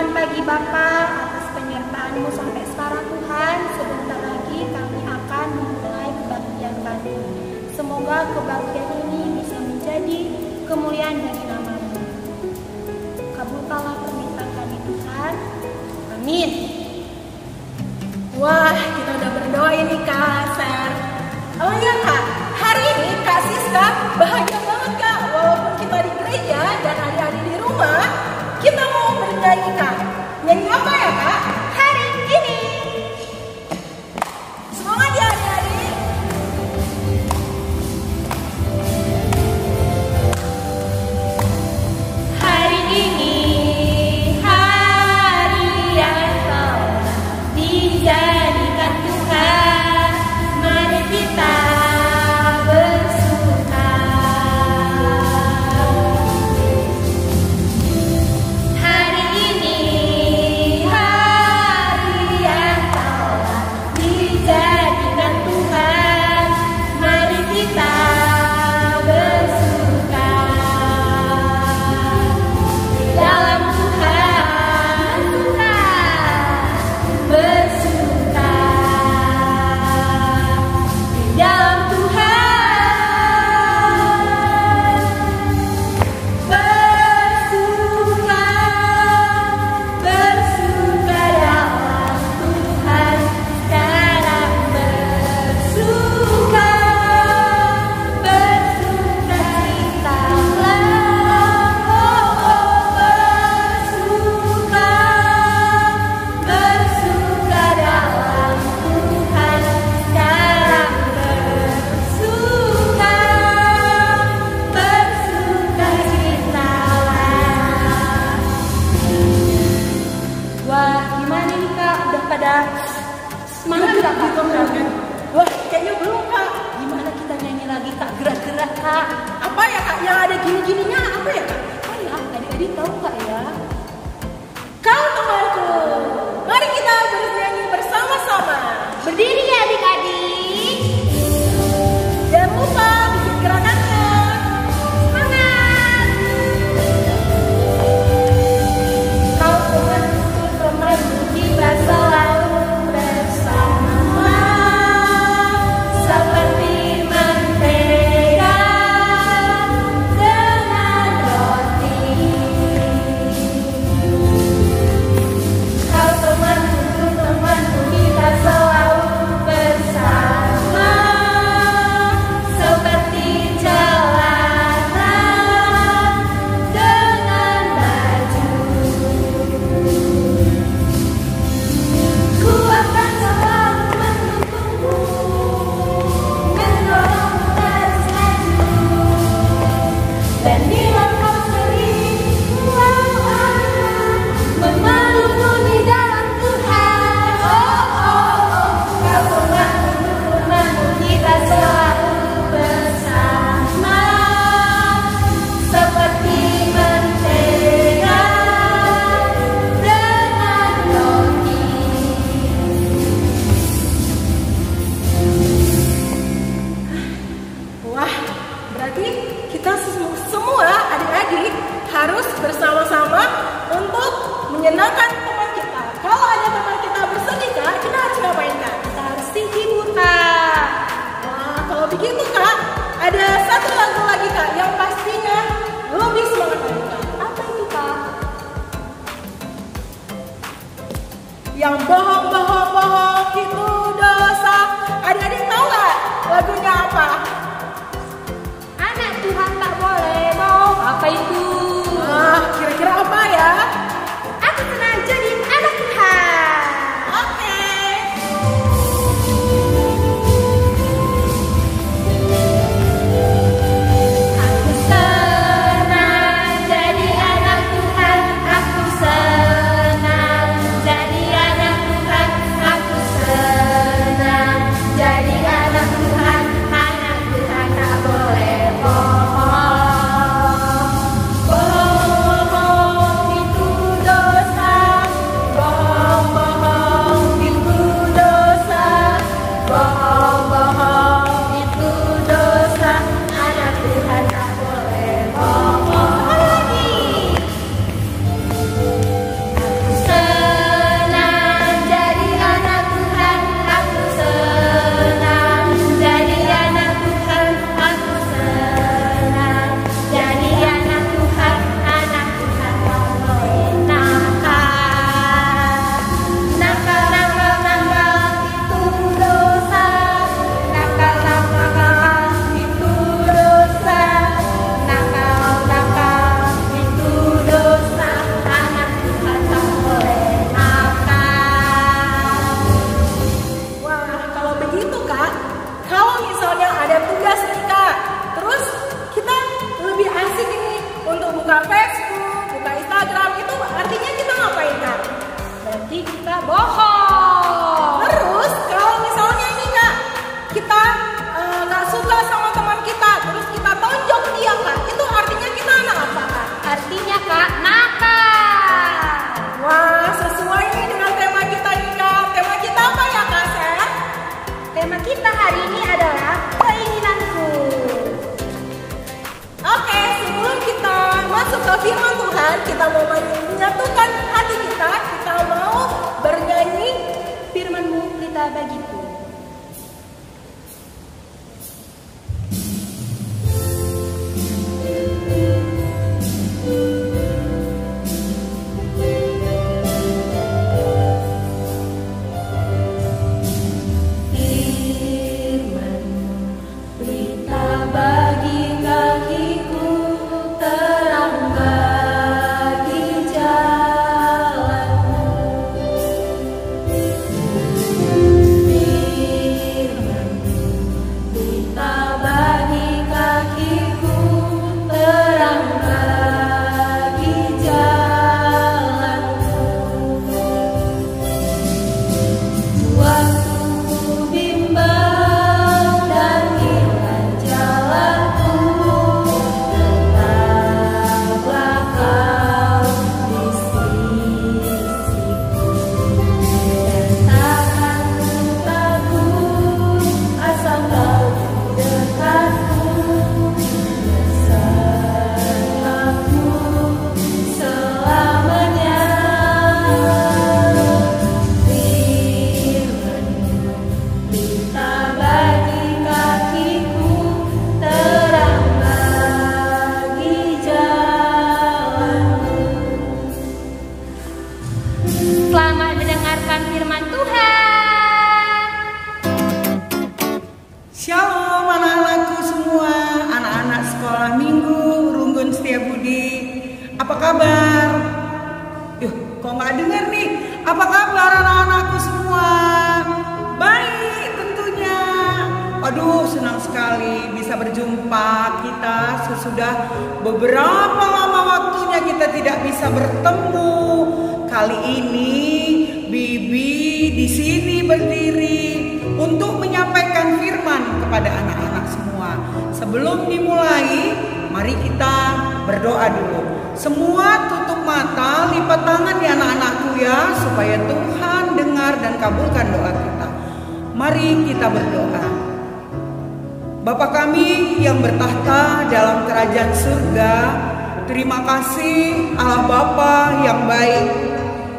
Selamat pagi Bapak, atas penyertaan-Mu sampai sekarang Tuhan. Sebentar lagi kami akan memulai kebaktian kami. Semoga kebaktian ini bisa menjadi kemuliaan dari nama-Mu. Kabulkanlah permintaan kami Tuhan. Amin. Wah, kita udah berdoa ini Kak Ser. Oh iya Kak, hari ini Kak Siska bahagia banget Kak. Walaupun kita di gereja dan adik-adik di rumah, kita mau bernyanyi Kak. Nyanyi apa ya Kak? Hari ini. Semangat ya adik-adik. Hari ini hari yang telah dijadikan Tuhan, mari kita bersuka. Hari ini hari yang telah dijadikan Tuhan, mari kita bersuka. Dalam Tuhan bersuka, dalam Tuhan bersuka, bersuka dalam Tuhan sekarang bersuka, bersuka citalah, bersuka, bersuka dalam Tuhan sekarang bersuka, bersuka citalah. Wah, gimana nih Kak? Udah pada semangat gak Kak? Wah, kayaknya belum Kak. Gimana kita nyanyi lagi Kak? Gerak-gerak Kak. Apa ya Kak? Yang ada gini-gininya apa ya Kak? Oh ya, adik-adik tahu Kak ya? Kau temanku, mari kita bernyanyi bersama-sama. Berdiri ya adik-adik. Jangan lupa bikin gerakannya. Semangat. Kau temanku kita selalu bersama, seperti mentega dengan roti. Kau temanku kita selalu bersama, seperti celana dengan baju. Ku akan selalu mendukungmu, mendorongmu terus maju. Dan bila kau sering memelukmu di dalam Tuhan, kau temanku kita selalu bersama, seperti mentega dengan roti. Wah, berarti kita semua adik-adik harus bersama-sama untuk menyenangkan teman kita. Kalau ada teman kita bersedih Kak, kita harus ngapain Kak? Kita harus hibur Kak. Wah, kalau begitu Kak, ada satu lagu lagi Kak yang pastinya lebih semangat lagi Kak. Apa itu Kak? Yang bohong itu dosa. Adik-adik tahu nggak lagunya apa? Anak Tuhan tak boleh bohong. Apa itu? Nah, kira-kira apa ya? Aku senang jadi anak Tuhan. Oke. Aku senang jadi anak Tuhan. Aku senang jadi anak Tuhan. Aku senang jadi anak Tuhan. Anak Tuhan tak boleh bohong. Bohong itu membuka firman Tuhan, kita mau menyatukan hati kita mau bernyanyi Firman-Mu pelita bagiku. Selamat mendengarkan firman Tuhan. Shalom anak-anakku semua, anak-anak sekolah minggu Runggun Setiabudi. Apa kabar? Kok nggak dengar nih? Apa kabar anak-anakku semua? Baik tentunya. Aduh, senang sekali bisa berjumpa kita sesudah beberapa lama waktunya kita tidak bisa bertemu. Kali ini Bibi di sini berdiri untuk menyampaikan firman kepada anak-anak semua. Sebelum dimulai, mari kita berdoa dulu. Semua tutup mata, lipat tangan ya anak-anakku ya, supaya Tuhan dengar dan kabulkan doa kita. Mari kita berdoa. Bapa kami yang bertahta dalam kerajaan surga, terima kasih Allah Bapa yang baik.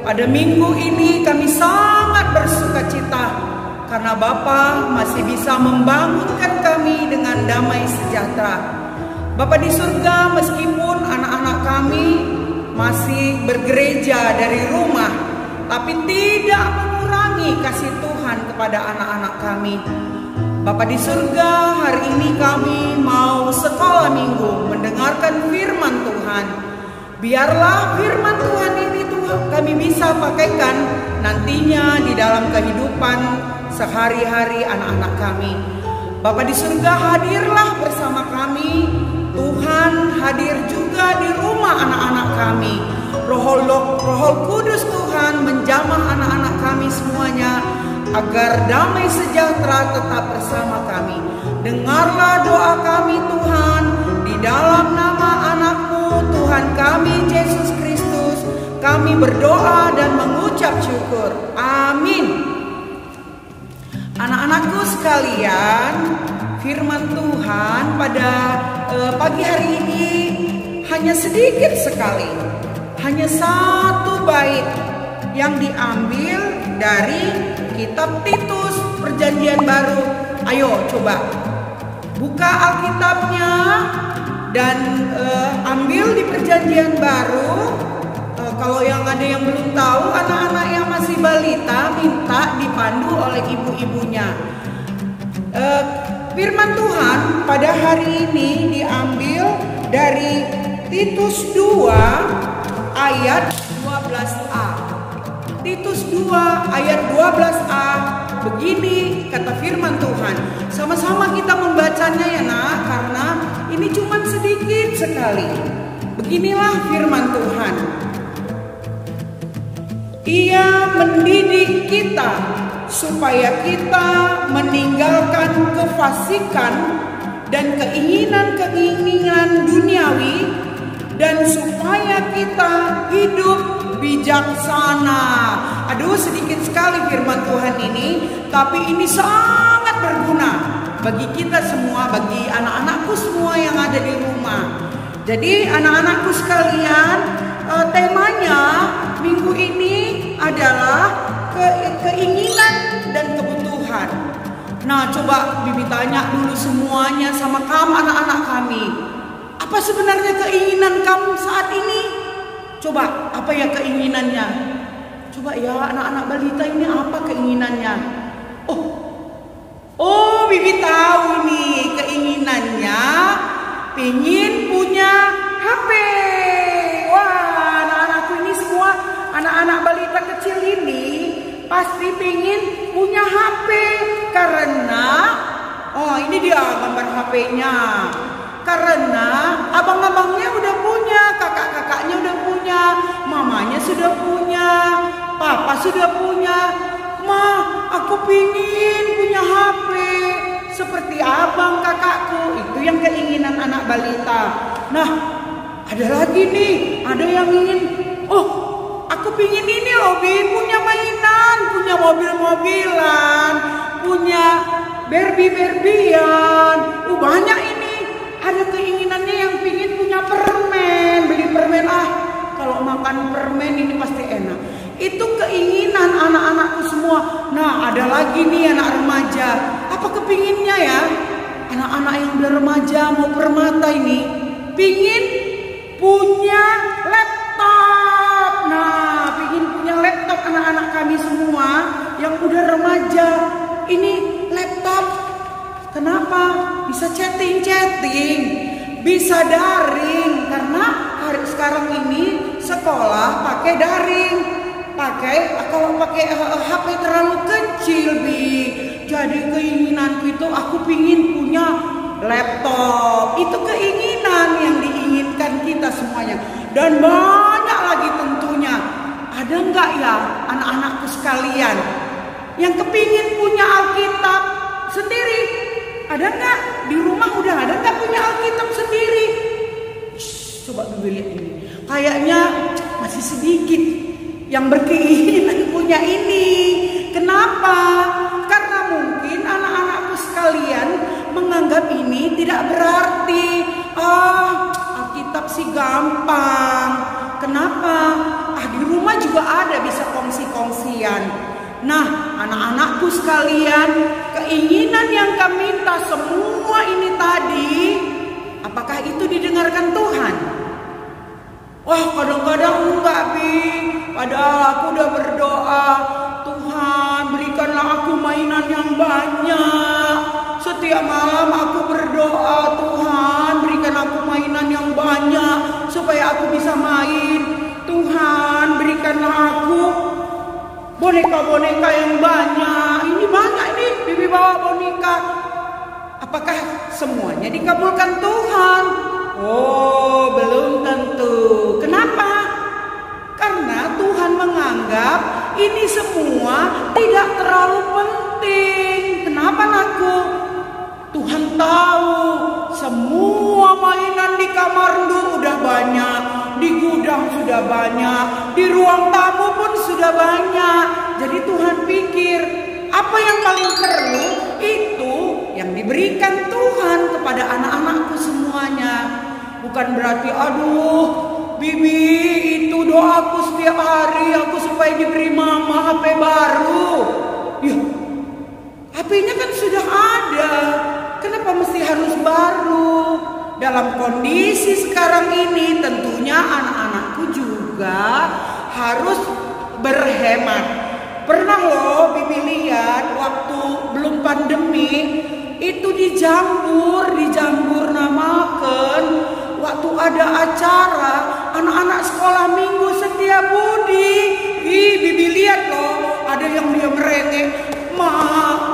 Pada minggu ini kami sangat bersuka cita karena Bapa masih bisa membangunkan kami dengan damai sejahtera. Bapa di surga, meskipun anak-anak kami masih bergereja dari rumah, tapi tidak mengurangi kasih Tuhan kepada anak-anak kami. Bapa di surga, hari ini kami mau sekolah minggu mendengarkan firman Tuhan. Biarlah firman Tuhan ini kami bisa pakaikan nantinya di dalam kehidupan sehari-hari anak-anak kami. Bapa di surga, hadirlah bersama kami. Tuhan hadir juga di rumah anak-anak kami. Roh Kudus Tuhan menjamah anak-anak kami semuanya agar damai sejahtera tetap bersama kami. Dengarlah doa kami Tuhan, di dalam nama anak-Mu Tuhan kami Yesus Kristus. Kami berdoa dan mengucap syukur. Amin. Anak-anakku sekalian, firman Tuhan pada pagi hari ini hanya sedikit sekali. Hanya satu bait yang diambil dari kitab Titus Perjanjian Baru. Ayo coba buka Alkitabnya dan ambil di Perjanjian Baru. Kalau yang ada yang belum tahu, anak-anak yang masih balita minta dipandu oleh ibu-ibunya. Firman Tuhan pada hari ini diambil dari Titus 2 ayat 12a. Titus 2 ayat 12a, begini kata firman Tuhan. Sama-sama kita membacanya ya nak, karena ini cuma sedikit sekali. Beginilah firman Tuhan. Ia mendidik kita supaya kita meninggalkan kefasikan dan keinginan-keinginan duniawi, dan supaya kita hidup bijaksana. Aduh, sedikit sekali firman Tuhan ini, tapi ini sangat berguna bagi kita semua, bagi anak-anakku semua yang ada di rumah. Jadi anak-anakku sekalian, temanya minggu ini adalah keinginan dan kebutuhan. Nah, coba Bibi tanya dulu semuanya sama kamu anak-anak kami. Apa sebenarnya keinginan kamu saat ini? Coba, apa ya keinginannya? Coba ya anak-anak balita ini apa keinginannya? Oh, Bibi tahu nih keinginannya. Pengen punya HP. Wah, anak-anakku ini semua, anak-anak balita kecil ini pasti pengen punya HP. Karena, ini dia gambar HP-nya. Karena abang-abangnya udah punya, kakak-kakaknya udah punya, mamanya sudah punya, papa sudah punya. Ma, aku pingin punya HP seperti abang kakakku. Itu yang keinginan anak balita. Nah, ada lagi nih, ada yang ingin, aku pingin ini loh, punya mainan, punya mobil-mobilan, punya Barbie-Barbian. Banyak ini. Ada keinginannya yang pingin punya permen, beli permen. Kalau makan permen ini pasti enak. Itu keinginan anak-anakku semua. Nah, ada lagi nih anak remaja. Apa kepinginnya ya? Anak-anak yang udah remaja mau permata ini pingin punya laptop. Nah, pingin punya laptop anak-anak kami semua yang udah remaja. Ini laptop. Kenapa? Bisa chatting-chatting, bisa daring. Karena hari sekarang ini sekolah pakai daring. Kalau pakai HP terlalu kecil, Jadi keinginanku itu aku pingin punya laptop. Itu keinginan yang diinginkan kita semuanya. Dan banyak lagi tentunya. Ada nggak ya anak-anakku sekalian yang kepingin punya Alkitab sendiri? Ada nggak? Di rumah udah ada nggak punya Alkitab sendiri? Coba dulu lihat ini. Kayaknya masih sedikit yang berkeinginan punya ini. Kenapa? Karena mungkin anak-anakku sekalian menganggap ini tidak berarti. Alkitab sih gampang. Kenapa? Di rumah juga ada bisa kongsi-kongsian. Nah, anak-anakku sekalian, keinginan yang kami minta semua ini tadi, apakah itu didengarkan Tuhan? Kadang-kadang enggak, Padahal aku udah berdoa, Tuhan berikanlah aku mainan yang banyak. Setiap malam aku berdoa, Tuhan berikan aku mainan yang banyak supaya aku bisa main. Tuhan berikanlah aku boneka-boneka yang banyak. Ini banyak nih, Bibi bawa boneka. Apakah semuanya dikabulkan Tuhan? Belum tentu. Kenapa? Karena Tuhan menganggap ini semua tidak terlalu penting. Kenapa, Nakku? Tuhan tahu semua mainan di kamar lu udah banyak, di gudang sudah banyak, di ruang tamu pun sudah banyak. Jadi Tuhan pikir apa yang paling perlu itu yang diberikan Tuhan kepada anak-anakku semuanya. Bukan berarti Bibi itu doaku setiap hari aku supaya diberi mama HP baru. HP-nya kan sudah ada. Kenapa mesti harus baru? Dalam kondisi sekarang ini tentunya anak-anakku juga harus berhemat. Pernah loh Bibi lihat waktu belum pandemi itu di Jambur namakan waktu ada acara anak-anak sekolah minggu Setiabudi. Bibi lihat loh, ada yang dia merengek,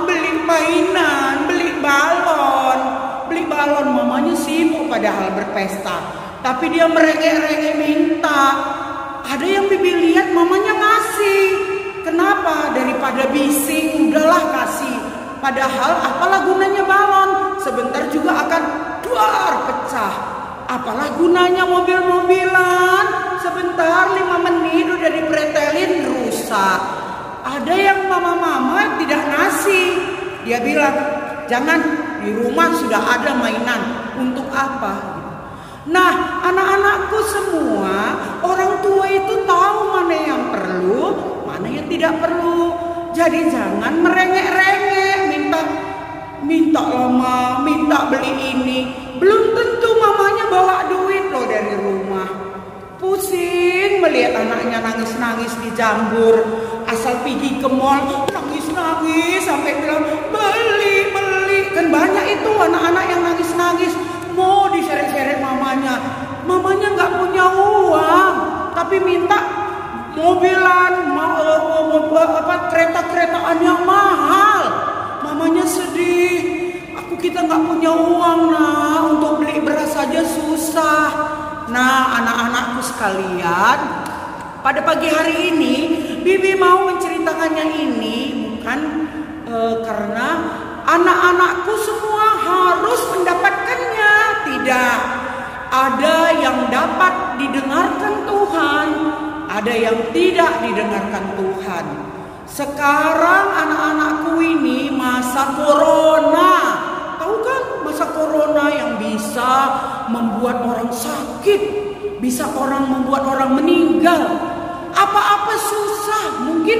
beli mainan, beli balon. Mamanya sibuk padahal berpesta, tapi dia merengek-rengek minta. Ada yang Bibi lihat mamanya ngasih. Kenapa? Daripada bising, udahlah kasih. Padahal apalah gunanya balon? Sebentar juga akan pecah. Apalah gunanya mobil-mobilan? Sebentar 5 menit udah dipretelin rusak. Ada yang mama-mama tidak ngasih. Dia bilang, jangan, di rumah sudah ada mainan. Untuk apa? Nah, anak-anakku semua, orang tua itu tahu mana yang perlu, mana yang tidak perlu. Jadi jangan merengek-rengek, minta lama, minta beli ini. Belum tentu mamanya bawa duit loh dari rumah. Pusing melihat anaknya nangis-nangis di Jambur. Asal pergi ke mall, nangis-nangis sampai bilang beli. Kan banyak itu anak-anak yang nangis-nangis. Mau diseret-seret mamanya. Mamanya nggak punya uang, tapi minta mobilan, kereta-keretaan yang mahal. Mamanya sedih. Kita nggak punya uang nah, untuk beli beras saja susah. Nah, anak-anakku sekalian, pada pagi hari ini Bibi mau menceritakannya ini bukan karena anak-anakku semua harus mendapatkannya. Tidak. Ada yang dapat didengarkan Tuhan, ada yang tidak didengarkan Tuhan. Sekarang anak-anakku ini masa corona. Tahu kan masa corona yang bisa membuat orang sakit, bisa membuat orang meninggal. Apa-apa susah. Mungkin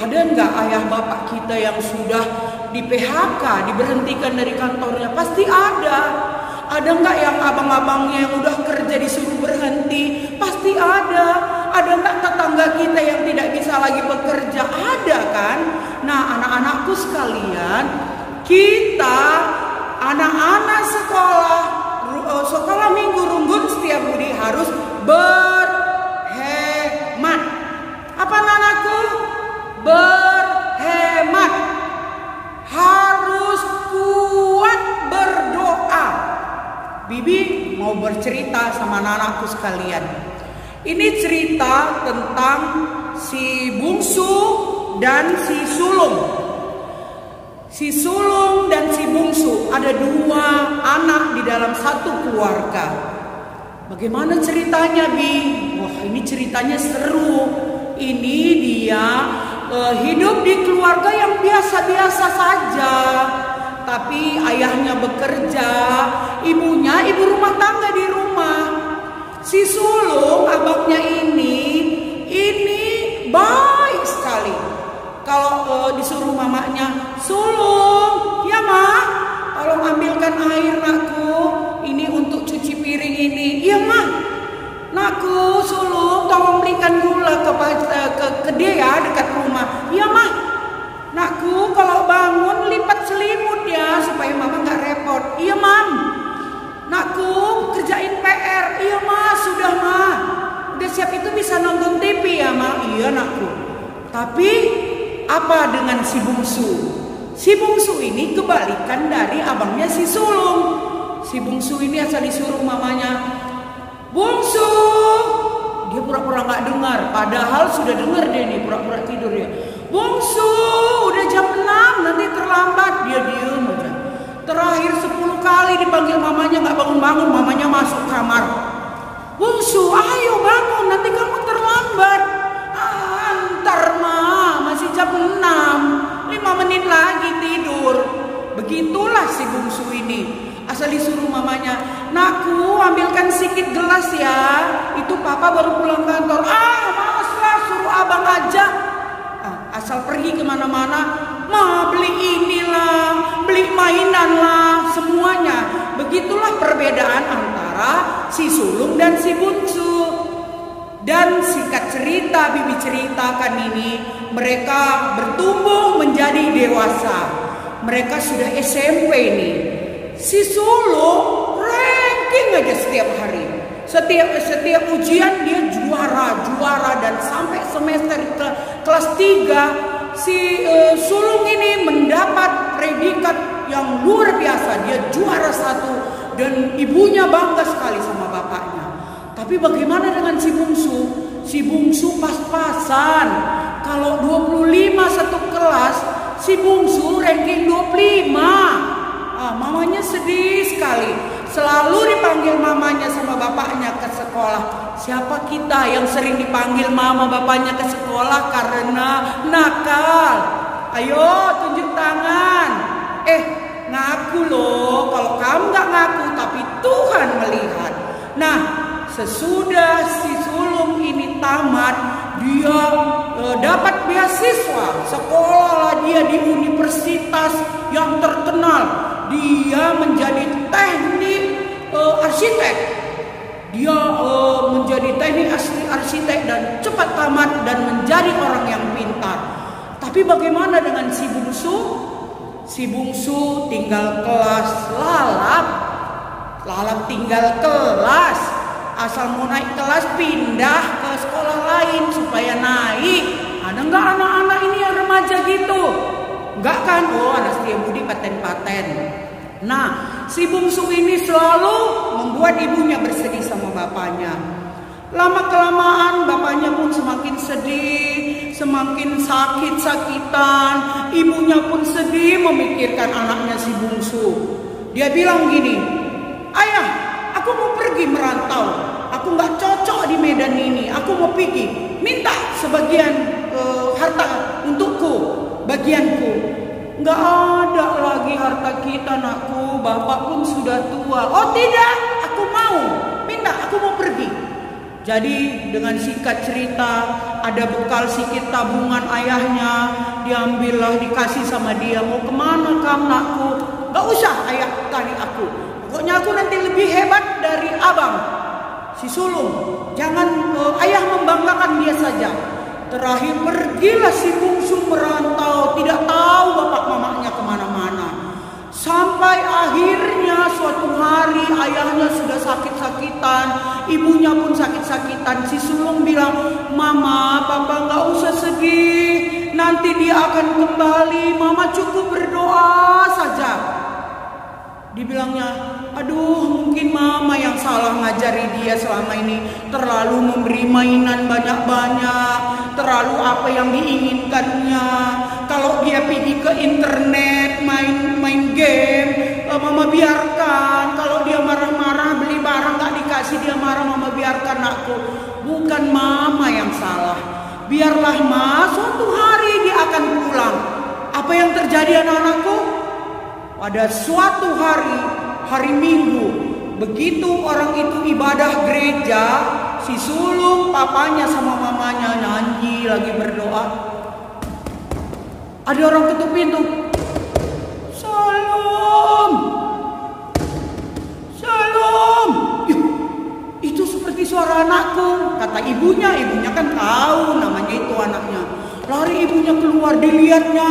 ada nggak ayah bapak kita yang sudah di PHK, diberhentikan dari kantornya? Pasti ada. Ada nggak yang abang-abangnya yang udah kerja disuruh berhenti? Pasti ada. Ada nggak tetangga kita yang tidak bisa lagi bekerja? Ada kan? Nah, anak-anakku sekalian, kita anak-anak sekolah minggu Runggun Setiabudi harus berhemat. Apa anakku? Berhemat. Harus kuat berdoa. Bibi mau bercerita sama anak-anakku sekalian. Ini cerita tentang si bungsu dan si sulung. Si sulung dan si bungsu, ada dua anak di dalam satu keluarga. Bagaimana ceritanya, Bi? Wah, ini ceritanya seru. Ini dia hidup di keluarga yang biasa-biasa saja. Tapi ayahnya bekerja, ibunya ibu rumah tangga di rumah. Si sulung, abangnya ini baik sekali. Kalau disuruh mamanya, sulung, ya ma, tolong ambilkan air nakku, ini untuk cuci piring ini. Iya ma, nakku, sulung, tolong belikan gula ke dia dekat rumah. Iya ma, nakku, kalau bangun lipat selimut ya supaya mama nggak repot. Iya mam, nakku, kerjain PR. Iya ma, sudah ma, udah siap itu bisa nonton TV ya ma. Iya nakku. Tapi apa dengan si bungsu? Si bungsu ini kebalikan dari abangnya si sulung. Si bungsu ini asal disuruh mamanya, bungsu, dia pura-pura nggak dengar, padahal sudah dengar dia nih, pura-pura tidur ya. Bungsu, udah jam 6, nanti terlambat. Dia diem aja. Terakhir 10 kali dipanggil mamanya nggak bangun-bangun, mamanya masuk kamar. Bungsu, ayo bangun, nanti kamu terlambat. Antar ma, masih jam 6, 5 menit lagi tidur. Begitulah si bungsu ini. Asal disuruh mamanya, nakku ambilkan sedikit gelas ya, itu papa baru pulang kantor. Males lah, suruh abang aja. Asal pergi kemana-mana, ma beli inilah, beli mainan lah, semuanya. Begitulah perbedaan antara si sulung dan si bungsu. Dan singkat cerita, Bibi ceritakan ini, mereka bertumbuh menjadi dewasa. Mereka sudah SMP nih. Si sulung ranking aja setiap hari. Setiap ujian dia juara dan sampai semester kelas 3 si sulung ini mendapat predikat yang luar biasa. Dia juara 1 dan ibunya bangga sekali sama bapaknya. Tapi bagaimana dengan si bungsu? Si bungsu pas-pasan. Kalau 25 satu kelas, si bungsu ranking 25. Mamanya sedih sekali. Selalu dipanggil mamanya sama bapaknya ke sekolah. Siapa kita yang sering dipanggil mama bapaknya ke sekolah karena nakal? Ayo tunjuk tangan. Ngaku loh. Kalau kamu gak ngaku tapi Tuhan melihat. Nah, sesudah si sulung ini tamat, dia dapat beasiswa, sekolahlah dia di universitas yang terkenal. Dia menjadi teknik arsitek. Dia menjadi teknik arsitek dan cepat tamat dan menjadi orang yang pintar. Tapi bagaimana dengan si bungsu? Si bungsu tinggal kelas, lalap tinggal kelas. Asal mau naik kelas pindah ke sekolah lain supaya naik. Ada nggak anak-anak ini yang remaja gitu? Enggak kan? Oh, anak setia budi paten-paten. Nah, si bungsu ini selalu membuat ibunya bersedih sama bapaknya. Lama-kelamaan bapaknya pun semakin sedih, semakin sakit-sakitan. Ibunya pun sedih memikirkan anaknya si bungsu. Dia bilang gini, "Ayah, aku mau pergi merantau. Aku nggak cocok di Medan ini. Aku mau pergi. Minta sebagian harta untukku, bagianku." "Nggak ada lagi harta kita, anakku. Bapak pun sudah tua." "Oh tidak, aku mau. Minta, aku mau pergi." Jadi dengan singkat cerita, ada bekal sedikit tabungan ayahnya, diambillah, dikasih sama dia. "Mau kemana kamu, nakku?" "Gak usah ayah tarik aku. Pokoknya aku nanti lebih hebat dari abang, si sulung. Jangan ayah membanggakan dia saja." Terakhir pergilah si bungsu merantau, tidak tahu bapak mamanya kemana-mana. Sampai akhirnya suatu hari ayahnya sudah sakit-sakitan, ibunya pun sakit-sakitan. Si sulung bilang, "Mama, papa gak usah sedih, nanti dia akan kembali, mama cukup berdoa saja." Dibilangnya, "Aduh, mungkin mama yang salah ngajari dia selama ini. Terlalu memberi mainan banyak-banyak, terlalu apa yang diinginkannya. Kalau dia pergi ke internet, main game, mama biarkan. Kalau dia marah-marah, beli barang gak dikasih, dia marah, mama biarkan, nakku. Bukan mama yang salah. Biarlah ma, suatu hari dia akan pulang." Apa yang terjadi anak-anakku? Pada suatu hari Minggu, begitu orang itu ibadah gereja, si sulung, papanya sama mamanya nyanyi lagi berdoa. Ada orang ketuk pintu. "Salam, salam." Itu seperti suara anakku, kata ibunya. Ibunya kan tahu namanya itu anaknya. Lari ibunya keluar, dilihatnya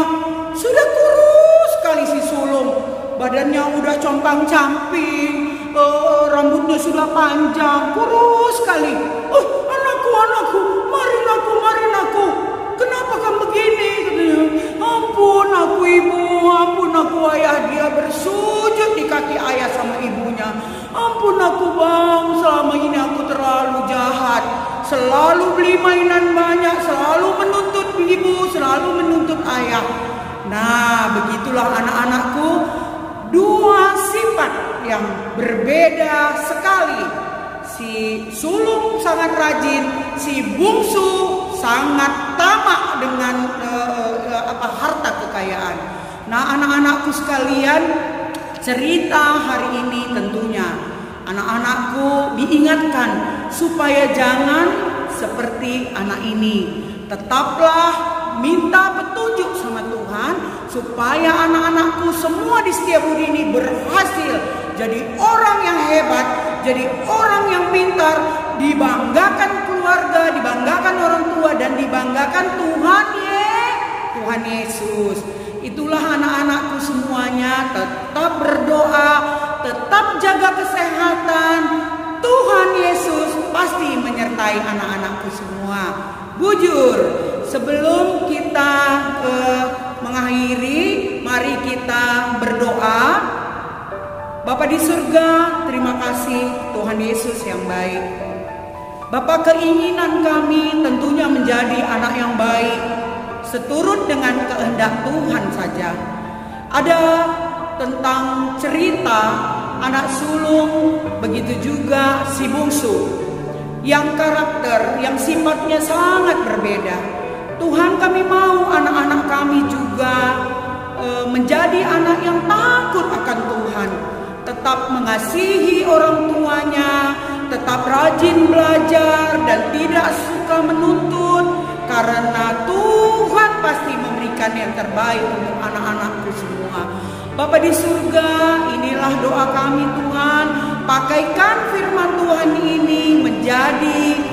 sudah kurus sekali si sulung. Badannya udah compang-camping, rambutnya sudah panjang, kurus sekali. "Oh, anakku, mari nakku. Kenapa kamu begini?" Katanya. "Ampun aku ibu, ampun aku ayah." Dia bersujud di kaki ayah sama ibunya. "Ampun aku bang, selama ini aku terlalu jahat. Selalu beli mainan banyak, selalu menuntut ibu, selalu menuntut ayah." Nah, begitulah anak-anakku, dua sifat yang berbeda sekali. Si sulung sangat rajin, si bungsu sangat tamak dengan harta kekayaan. Nah, anak-anakku sekalian, cerita hari ini tentunya anak-anakku diingatkan supaya jangan seperti anak ini. Tetaplah minta petunjuk sama Tuhan supaya anak-anakku semua di Setiabudi ini berhasil jadi orang yang hebat, jadi orang yang pintar, dibanggakan keluarga, dibanggakan orang tua, dan dibanggakan Tuhan Yesus. Itulah anak-anakku semuanya, tetap berdoa, tetap jaga kesehatan. Tuhan Yesus pasti menyertai anak-anakku semua. Bujur, sebelum kita mengakhiri, mari kita berdoa. Bapa di surga, terima kasih Tuhan Yesus yang baik. Bapa, keinginan kami tentunya menjadi anak yang baik, seturut dengan kehendak Tuhan saja. Ada tentang cerita anak sulung, begitu juga si bungsu, yang karakter, yang sifatnya sangat berbeda. Tuhan, kami mau anak-anak kami juga menjadi anak yang takut akan Tuhan, tetap mengasihi orang tuanya, tetap rajin belajar dan tidak suka menuntut, karena Tuhan pasti memberikan yang terbaik untuk anak-anakku semua. Bapa di surga, inilah doa kami Tuhan. Pakaikan firman Tuhan ini menjadi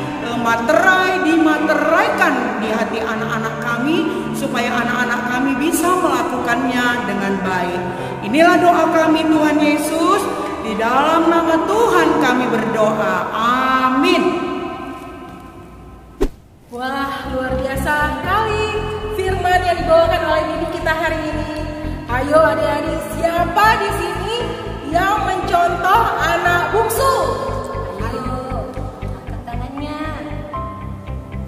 dimateraikan di hati anak-anak kami, supaya anak-anak kami bisa melakukannya dengan baik. Inilah doa kami Tuhan Yesus, di dalam nama Tuhan kami berdoa. Amin. Wah, luar biasa sekali firman yang dibawakan oleh bibi kita hari ini. Ayo adik-adik, siapa di sini yang mencontoh anak bungsu? Ayo, angkat tangannya.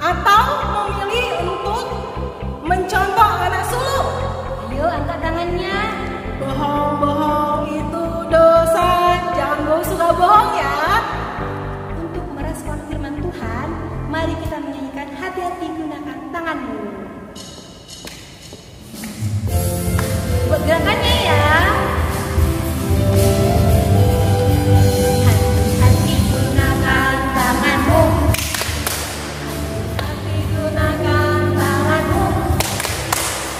Atau memilih untuk mencontoh anak sulung? Ayo, angkat tangannya. Bohong-bohong itu dosa, jangan suka bohong ya. Untuk merespon firman Tuhan, mari kita menyanyikan Hati-hati Gunakan Tanganmu. Buat gerakannya ya. Hati-hati gunakan tanganmu. Hati-hati gunakan tanganmu.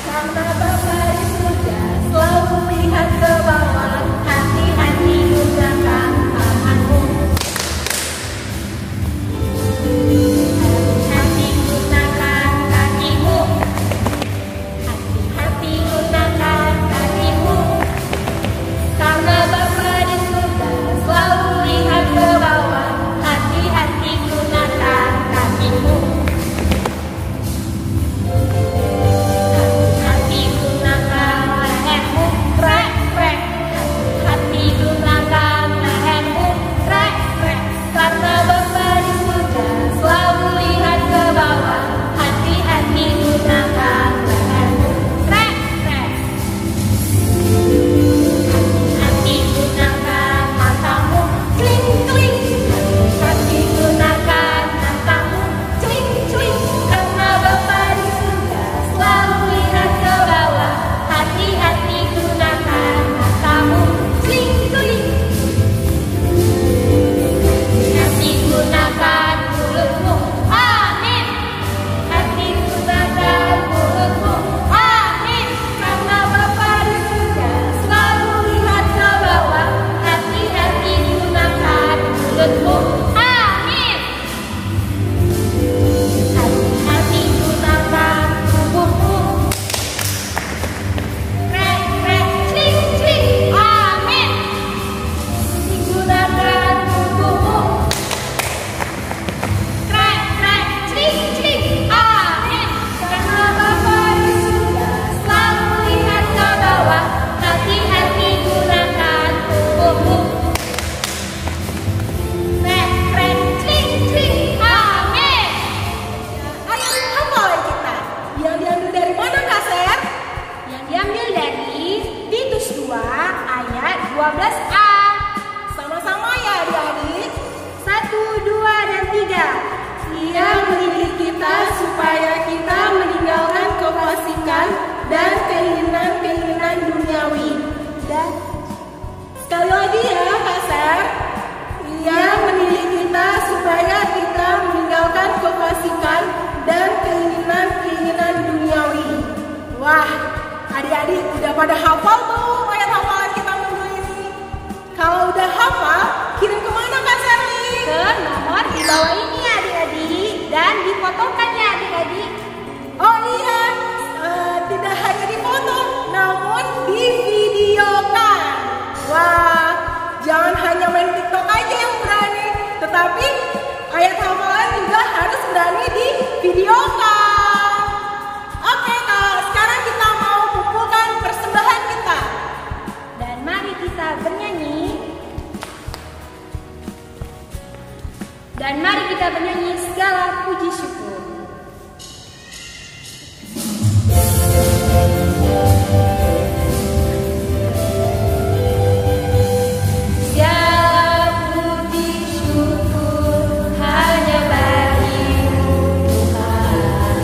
Karena Bapa di surga selalu lihat ke bawah. Hati-hati gunakan tanganmu. Hati-hati gunakan kakimu. Hati-hati gunakan kakimu. Karena Bapa di surga selalu lihat ke bawah. Hati-hati gunakan kakimu. Hati-hati gunakan lehermu. Krek, krek. Hati-hati gunakan lehermu. Krek, krek. Karena Bapa di surga selalu lihat ke bawah. Hati-hati gunakan lehermu. Krek, krek. Hati-hati gunakan matamu. Kling, kling. Hati-hati gunakan matamu. Kling, kling. Karena Bapa di surga selalu lihat ke bawah. Hati-hati gunakan matamu. Kling, kling. Hati gunakan mulutmu. Amin. Hati gunakan mulutmu. Amin. Karena Bapa di surga selalu lihat ke bawah. Hati-hati gunakan mulutmu. Amin. Hati-hati gunakan tubuhmu. Krek, krek, cling, cling. Amin. Gunakan tubuhmu. Krek, krek, cling, cling. Amin. Karena Bapa di surga selalu lihat ke bawah. Hati-hati gunakan tubuhmu. Krek, krek, cling, cling. Amin. Ayo hafal kita. Yang diambil dari mana Kak Ser? Yang diambil dari Titus 2 ayat 12a. Sama-sama ya adik-adik. 1, 2, dan 3. Ia mendidik kita supaya kita meninggalkan kefasikan dan keinginan-keinginan duniawi. Dan Sekali lagi ya Kak Ser. Ia mendidik kita supaya kita meninggalkan kefasikan dan keinginan-keinginan duniawi. Wah, adik-adik udah pada hafal tuh ayat hafalan kita minggu ini. Kalau udah hafal, kirim kemana Kak Serli? ke nomor di bawah ini adik-adik, dan difotokan ya adik-adik. Oh iya, tidak hanya difoto, namun divideokan. Wah, jangan hanya main TikTok aja yang berani, tetapi ayat hafalan juga harus berani divideokan. Oke Kak, sekarang kita mau kumpulkan persembahan kita. Dan mari kita bernyanyi. Dan mari kita bernyanyi segala puji syukur. Segala puji syukur hanya bagi Tuhan.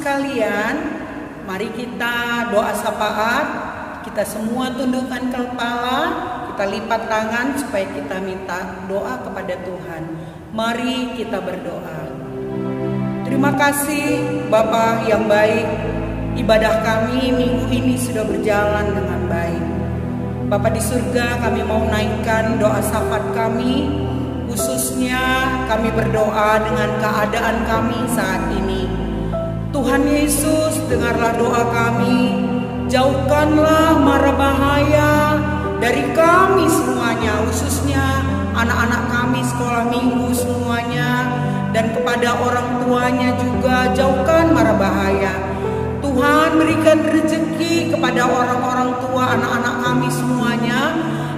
sekalian, mari kita doa syafaat. Kita semua tundukkan kepala, kita lipat tangan supaya kita minta doa kepada Tuhan. Mari kita berdoa. Terima kasih Bapa yang baik, ibadah kami minggu ini sudah berjalan dengan baik. Bapa di surga, kami mau naikkan doa syafaat kami, khususnya kami berdoa dengan keadaan kami saat ini. Tuhan Yesus, dengarlah doa kami, jauhkanlah mara bahaya dari kami semuanya, khususnya anak-anak kami sekolah minggu semuanya, dan kepada orang tuanya juga jauhkan mara bahaya. Tuhan, berikan rezeki kepada orang-orang tua anak-anak kami semuanya,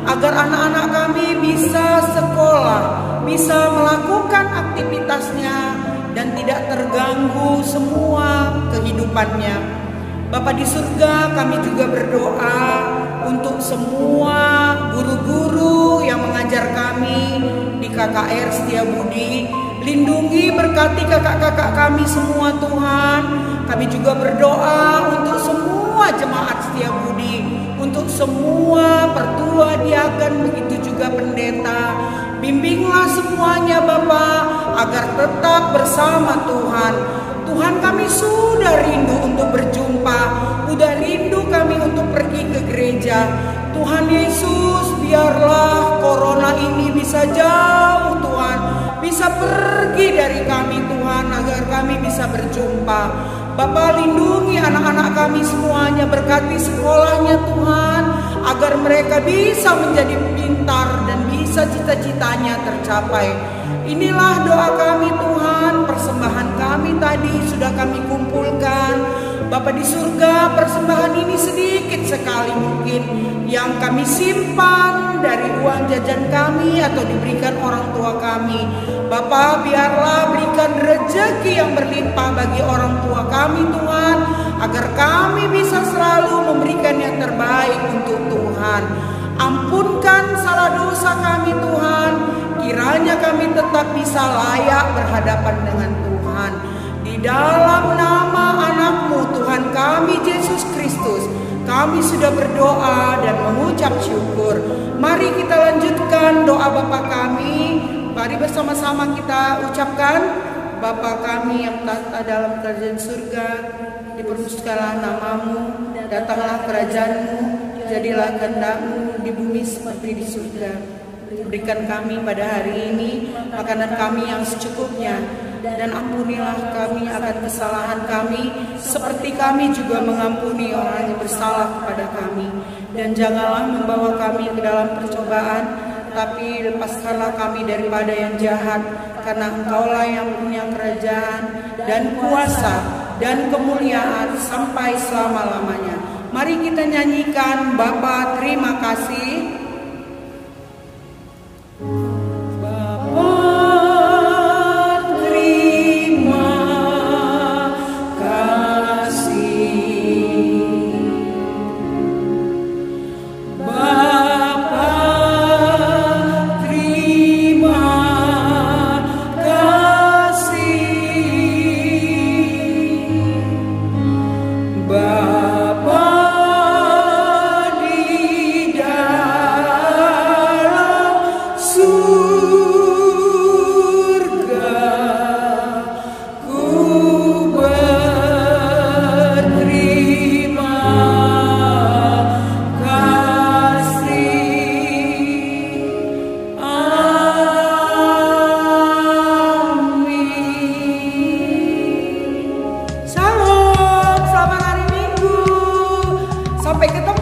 agar anak-anak kami bisa sekolah, bisa melakukan aktivitasnya dan tidak terganggu semua kehidupannya. Bapa di surga, kami juga berdoa untuk semua guru-guru yang mengajar kami di KKR Setiabudi. Lindungi, berkati kakak-kakak kami semua Tuhan. Kami juga berdoa untuk semua jemaat Setiabudi, untuk semua pertua diaken, begitu juga pendeta. Bimbinglah semuanya Bapa, agar tetap bersama Tuhan. Tuhan, kami sudah rindu untuk berjumpa, sudah rindu kami untuk pergi ke gereja. Tuhan Yesus, biarlah corona ini bisa jauh Tuhan, bisa pergi dari kami Tuhan, agar kami bisa berjumpa. Bapa, lindungi anak-anak kami semuanya, berkati sekolahnya Tuhan, agar mereka bisa menjadi pintar dan bisa cita-citanya tercapai. Inilah doa kami Tuhan, persembahan kami tadi sudah kami kumpulkan. Bapa di surga, persembahan ini sedikit sekali mungkin yang kami simpan dari uang jajan kami atau diberikan orang tua kami. Bapa, biarlah berikan rezeki yang berlimpah bagi orang tua kami Tuhan, agar kami bisa selalu memberikan yang terbaik untuk Tuhan. Ampunkan salah dosa kami Tuhan, kiranya kami tetap bisa layak berhadapan dengan Tuhan. Di dalam nama anak-Mu Tuhan kami Yesus Kristus, kami sudah berdoa dan mengucap syukur. Mari kita lanjutkan doa Bapa kami. Mari bersama-sama kita ucapkan. Bapa kami yang tahta dalam kerajaan surga, dipermuliakanlah nama-Mu, datanglah kerajaan-Mu, jadilah kehendak-Mu di bumi seperti di surga. Berikan kami pada hari ini makanan kami yang secukupnya, dan ampunilah kami akan kesalahan kami, seperti kami juga mengampuni orang yang bersalah kepada kami. Dan janganlah membawa kami ke dalam percobaan, tapi lepaskanlah kami daripada yang jahat, karena Engkaulah yang punya kerajaan dan kuasa dan kemuliaan sampai selama-lamanya. Mari kita nyanyikan Bapa terima kasih. Sampai ketemu